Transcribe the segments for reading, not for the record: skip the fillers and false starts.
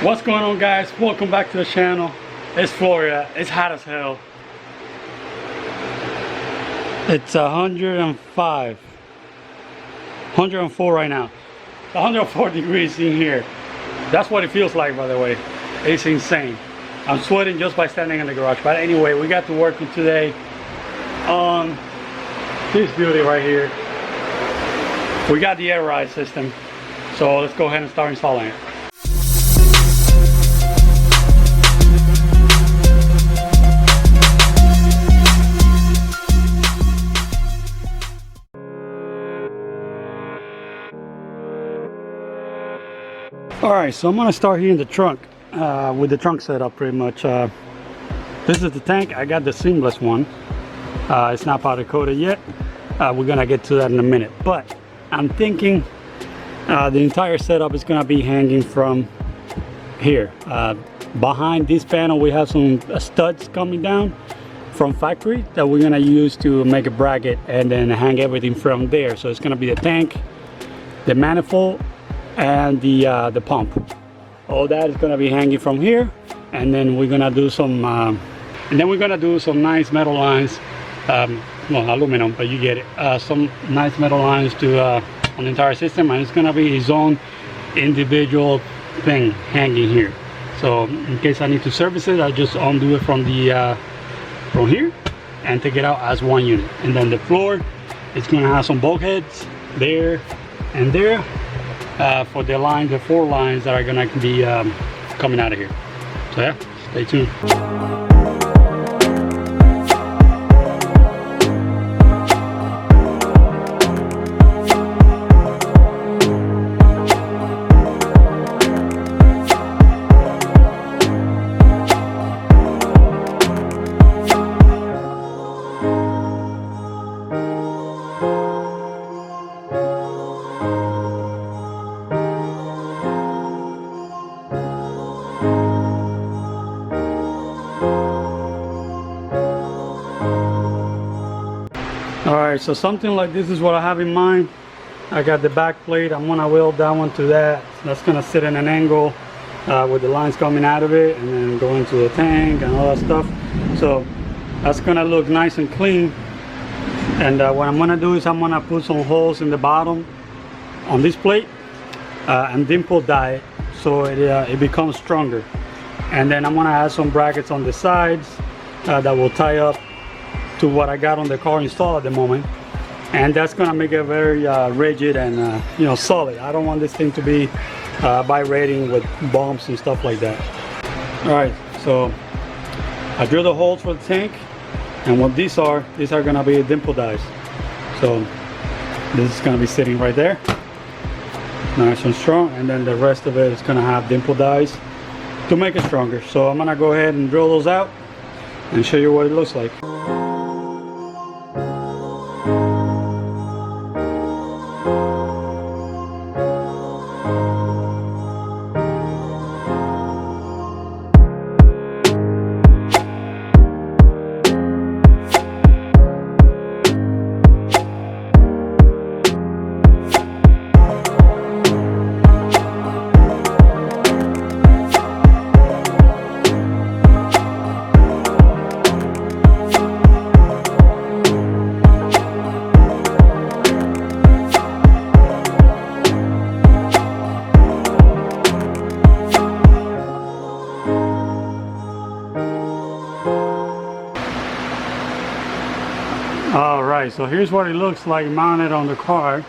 What's going on, guys? Welcome back to the channel. It's Florida. It's hot as hell. It's 105 104 right now. 104 degrees in here. That's what it feels like, by the way. It's insane. I'm sweating just by standing in the garage. But anyway, we got to work today on this beauty right here. We got the air ride system, so let's go ahead and start installing it. Alright, so I'm going to start here in the trunk with the trunk setup pretty much. This is the tank. I got the seamless one. It's not powder coated yet. We're going to get to that in a minute. But I'm thinking the entire setup is going to be hanging from here. Behind this panel we have some studs coming down from factory that we're going to use to make a bracket and then hang everything from there. So it's going to be the tank, the manifold, and the pump. All that is going to be hanging from here, and then we're going to do some nice metal lines, well, aluminum, but you get it, some nice metal lines to on the entire system, and it's going to be his own individual thing hanging here. So in case I need to service it, I'll just undo it from the from here and take it out as one unit. And then the floor is going to have some bulkheads there and there for the line, the 4 lines that are going to be coming out of here. So yeah, stay tuned. Alright, so something like this is what I have in mind. I got the back plate. I'm gonna weld that one to that. That's gonna sit in an angle with the lines coming out of it, and then go into the tank and all that stuff. So that's gonna look nice and clean. And what I'm gonna do is I'm gonna put some holes in the bottom on this plate and dimple die it so it becomes stronger. And then I'm gonna add some brackets on the sides that will tie up to what I got on the car installed at the moment, and that's gonna make it very rigid and you know, solid. I don't want this thing to be vibrating with bumps and stuff like that. Alright, so I drilled the holes for the tank, and what these are gonna be dimple dies. So this is gonna be sitting right there, nice and strong, and then the rest of it is gonna have dimple dies to make it stronger. So I'm gonna go ahead and drill those out and show you what it looks like. Alright, so here's what it looks like mounted on the car.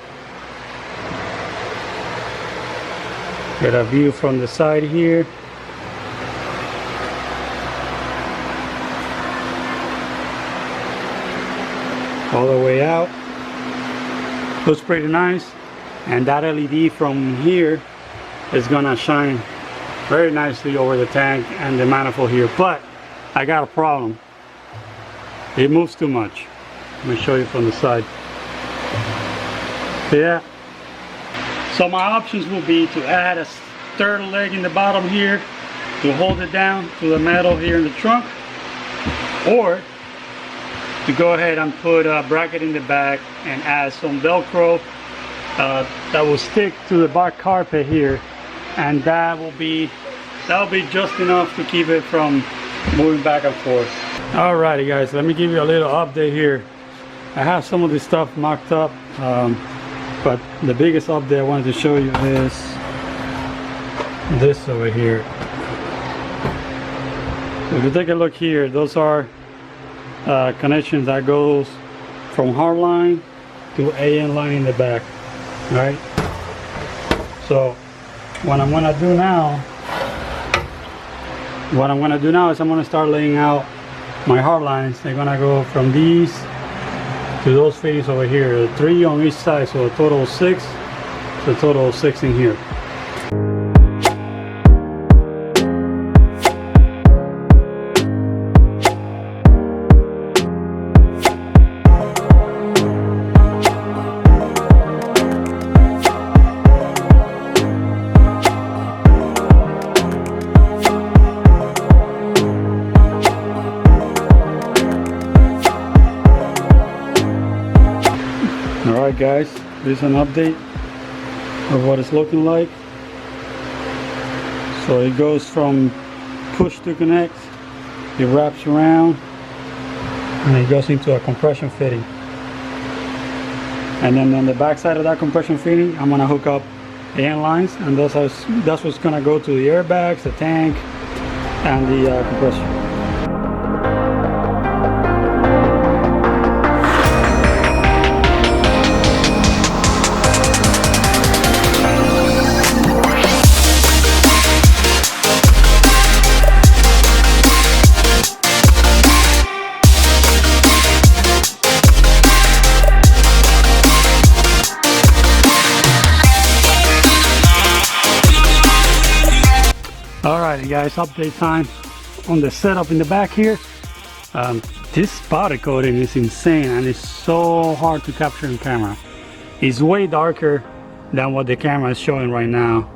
Get a view from the side here. All the way out. Looks pretty nice. And that LED from here is gonna shine very nicely over the tank and the manifold here. But I got a problem. It moves too much. Let me show you from the side. Yeah. So my options will be to add a third leg in the bottom here to hold it down to the metal here in the trunk, or to go ahead and put a bracket in the back and add some Velcro that will stick to the back carpet here, and that will be that'll be just enough to keep it from moving back and forth. Alrighty guys, let me give you a little update here. I have some of this stuff mocked up, but the biggest update I wanted to show you is this over here. If you take a look here, those are connections that goes from hard line to AN line in the back. Right? So what I'm gonna do now is I'm gonna start laying out my hard lines. They're gonna go from these to those fittings over here, 3 on each side, so a total of 6. So a total of 6 in here. Alright guys, this is an update of what it's looking like. So it goes from push to connect, it wraps around, and it goes into a compression fitting. And then on the back side of that compression fitting, I'm gonna hook up AN lines, and that's what's gonna go to the airbags, the tank, and the compressor. Alright guys, update time on the setup in the back here. This powder coating is insane and it's so hard to capture in camera. It's way darker than what the camera is showing right now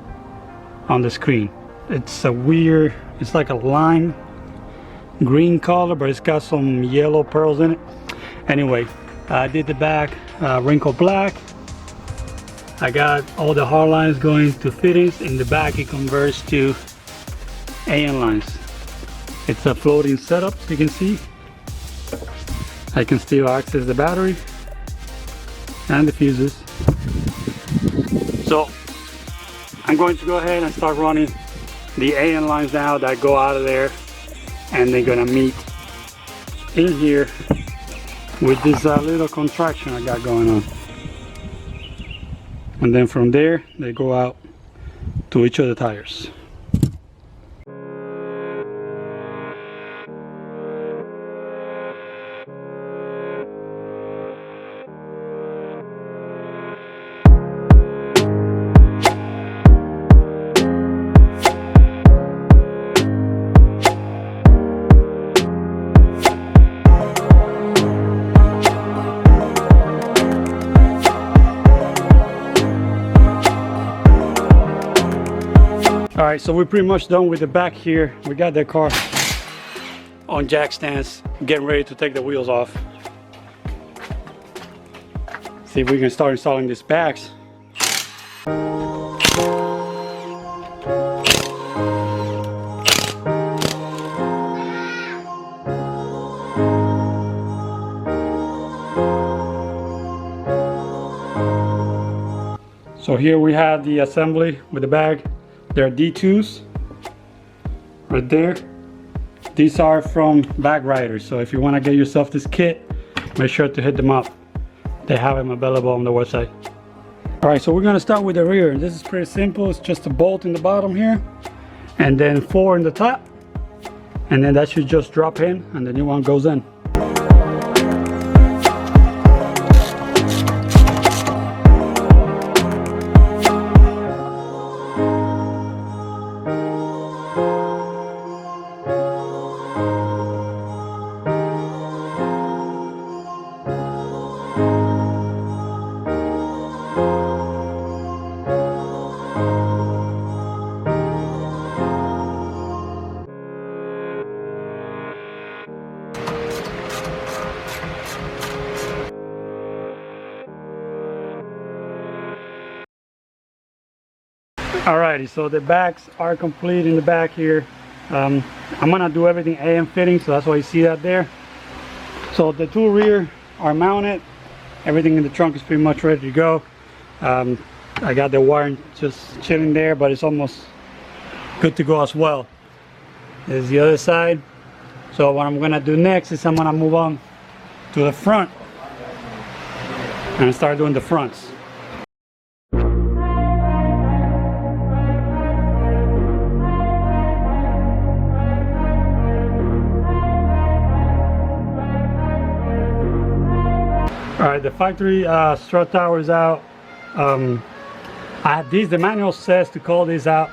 on the screen. It's a weird, it's like a lime green color, but it's got some yellow pearls in it. Anyway, I did the back wrinkle black. I got all the hard lines going to fittings. In the back it converts to AN lines. It's a floating setup, you can see. I can still access the battery and the fuses. So I'm going to go ahead and start running the AN lines now that go out of there, and they're gonna meet in here with this little contraction I got going on. And then from there they go out to each of the tires. Alright, so we're pretty much done with the back here. We got the car on jack stands, getting ready to take the wheels off. See if we can start installing these backs. So here we have the assembly with the bag. There are D2s right there. These are from Bag Riders, so if you want to get yourself this kit, make sure to hit them up. They have them available on the website. Alright, so we're going to start with the rear. This is pretty simple. It's just a bolt in the bottom here, and then 4 in the top, and then that should just drop in and the new one goes in. Alrighty, so the backs are complete in the back here. I'm gonna do everything AM fitting, so that's why you see that there. So the two rear are mounted. Everything in the trunk is pretty much ready to go. I got the wire just chilling there, but it's almost good to go as well. There's the other side. So what I'm gonna do next is I'm gonna move on to the front and start doing the fronts. Alright, the factory strut tower is out. The manual says to call this out,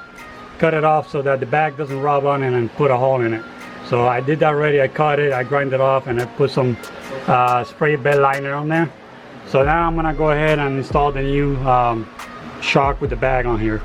cut it off so that the bag doesn't rub on it and put a hole in it. So I did that already. I cut it, I grind it off, and I put some spray bed liner on there. So now I'm gonna go ahead and install the new shock with the bag on here.